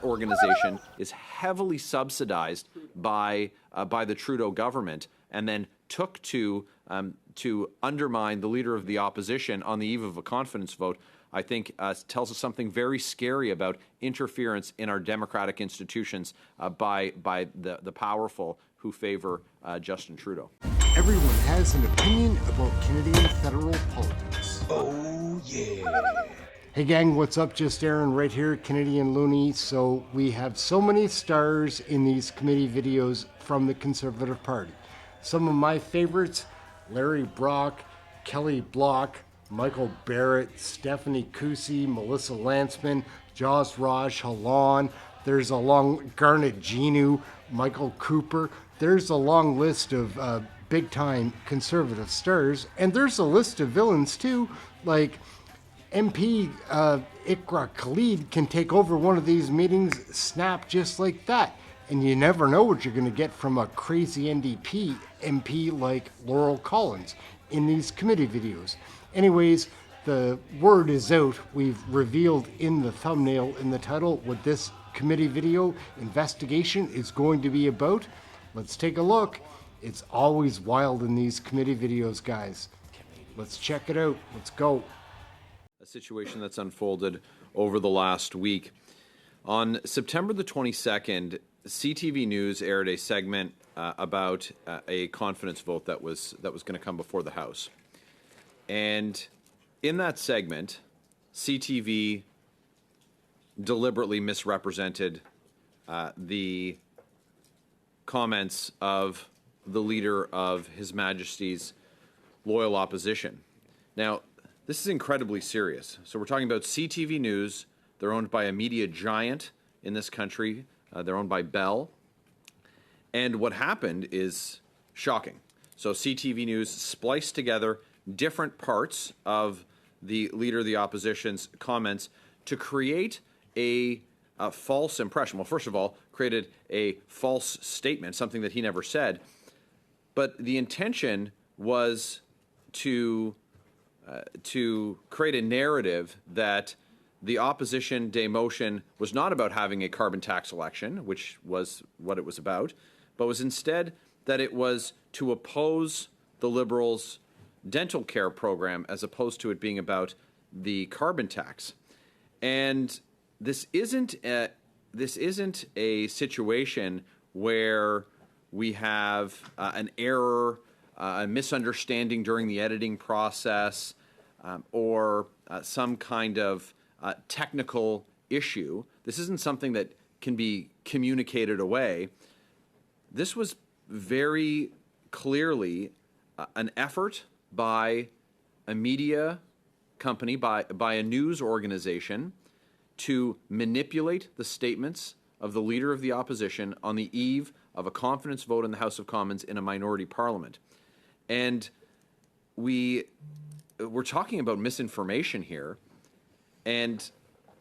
organization is heavily subsidized by the Trudeau government, and then took to undermine the leader of the opposition on the eve of a confidence vote, I think tells us something very scary about interference in our democratic institutions by the powerful who favor Justin Trudeau. Everyone has an opinion about Canadian federal politics. Oh, yeah. Hey gang, what's up? Just Aaron right here, Canadian Looney. So we have so many stars in these committee videos from the Conservative Party. Some of my favorites, Larry Brock, Kelly Block, Michael Barrett, Stephanie Kusi, Melissa Lantsman, Joss Raj Halan. There's a long Garnet Genu, Michael Cooper. There's a long list of big-time Conservative stars, and there's a list of villains too, like MP Iqra Khalid can take over one of these meetings, snap just like that. And you never know what you're going to get from a crazy NDP MP like Laurel Collins in these committee videos. Anyways, the word is out. We've revealed in the thumbnail, in the title, what this committee video investigation is going to be about. Let's take a look. It's always wild in these committee videos, guys. Let's check it out. Let's go. A situation that's unfolded over the last week. On September the 22nd, CTV News aired a segment about a confidence vote that was going to come before the House. And in that segment, CTV deliberately misrepresented the comments of the leader of His Majesty's loyal opposition. Now, this is incredibly serious. So we're talking about CTV News. They're owned by a media giant in this country. They're owned by Bell. And what happened is shocking. So CTV News spliced together different parts of the leader of the opposition's comments to create a false impression. Well, first of all, created a false statement, something that he never said. But the intention was to create a narrative that the opposition day motion was not about having a carbon tax election, which was what it was about, but was instead that it was to oppose the Liberals' dental care program as opposed to it being about the carbon tax. And this isn't a situation where we have an error, a misunderstanding during the editing process, or some kind of technical issue. This isn't something that can be communicated away. This was very clearly an effort by a media company, by a news organization, to manipulate the statements of the leader of the opposition on the eve of a confidence vote in the House of Commons in a minority parliament. And we're talking about misinformation here, and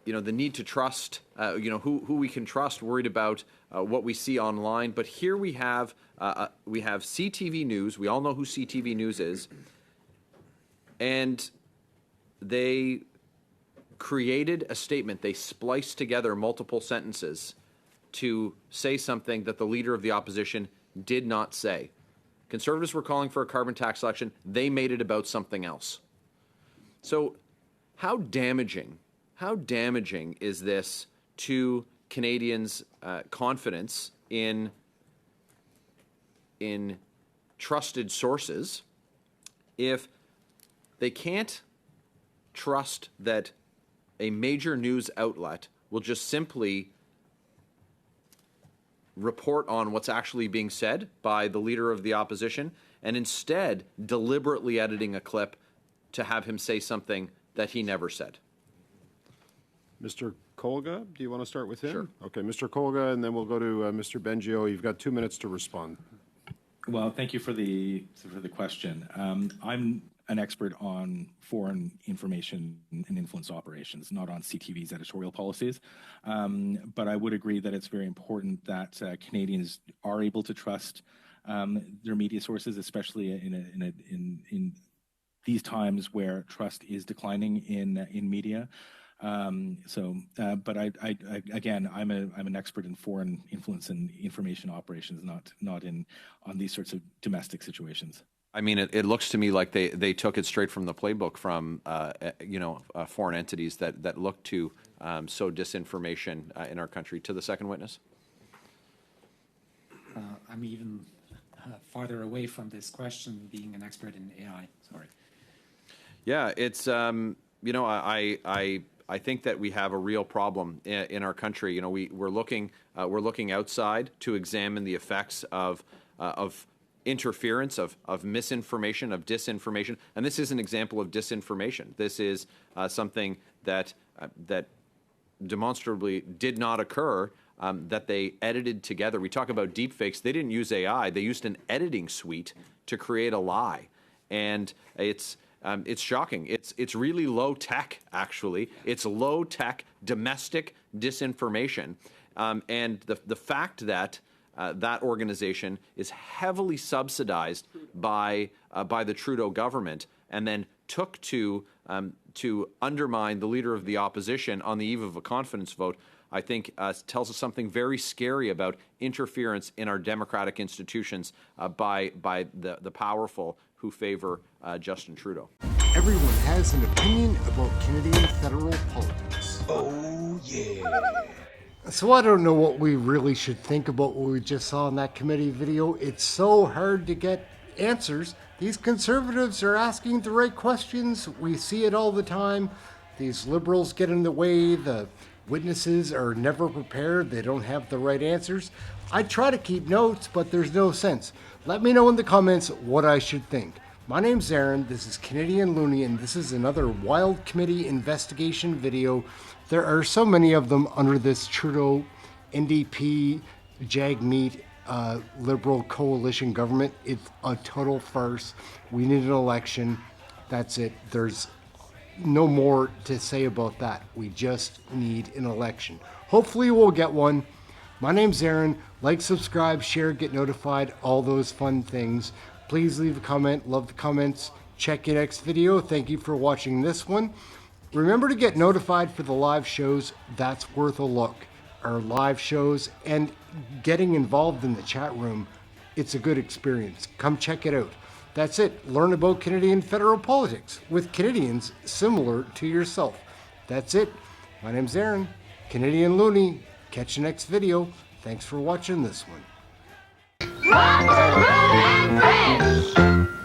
the need to trust, who we can trust, worried about what we see online. But here we have CTV News. We all know who CTV News is, and they created a statement. They spliced together multiple sentences to say something that the leader of the opposition did not say. Conservatives were calling for a carbon tax election. They made it about something else. So how damaging is this to Canadians' confidence in trusted sources if they can't trust that a major news outlet will just simply report on what's actually being said by the leader of the opposition, and instead deliberately editing a clip to have him say something that he never said? Mr. Kolga, do you want to start with him? Sure. Okay, Mr. Kolga, and then we'll go to Mr. Bengio. You've got 2 minutes to respond. Well, thank you for the question. I'm an expert on foreign information and influence operations, not on CTV's editorial policies. But I would agree that it's very important that Canadians are able to trust their media sources, especially in these times where trust is declining in media. But again, I'm an expert in foreign influence and information operations, not on these sorts of domestic situations. I mean, it looks to me like they took it straight from the playbook from foreign entities that look to sow disinformation in our country. To the second witness. I'm even farther away from this question, being an expert in AI. Sorry. Yeah, it's I think that we have a real problem in our country. You know, we're looking outside to examine the effects of interference, of misinformation, of disinformation, and this is an example of disinformation. This is something that demonstrably did not occur. That they edited together. We talk about deepfakes. They didn't use AI. They used an editing suite to create a lie, and it's shocking. It's really low tech, actually. It's low tech domestic disinformation, and the fact that that organization is heavily subsidized by the Trudeau government, and then took to undermine the leader of the opposition on the eve of a confidence vote, I think tells us something very scary about interference in our democratic institutions by the powerful who favor Justin Trudeau. Everyone has an opinion about Canadian federal politics. Oh, yeah. So I don't know what we really should think about what we just saw in that committee video. It's so hard to get answers. These conservatives are asking the right questions. We see it all the time. These liberals get in the way. The witnesses are never prepared. They don't have the right answers. I try to keep notes, but there's no sense. Let me know in the comments what I should think. My name's Aaron, this is Canadian Looney, and this is another Wild Committee investigation video. There are so many of them under this Trudeau, NDP, Jagmeet, Liberal coalition government. It's a total farce. We need an election. That's it. There's no more to say about that. We just need an election. Hopefully we'll get one. My name's Aaron. Like, subscribe, share, get notified, all those fun things. Please leave a comment. Love the comments. Check your next video. Thank you for watching this one. Remember to get notified for the live shows. That's worth a look. Our live shows and getting involved in the chat room, it's a good experience. Come check it out. That's it. Learn about Canadian federal politics with Canadians similar to yourself. That's it. My name's Aaron, Canadian Looney. Catch you next video. Thanks for watching this one. Rock, roll, and press.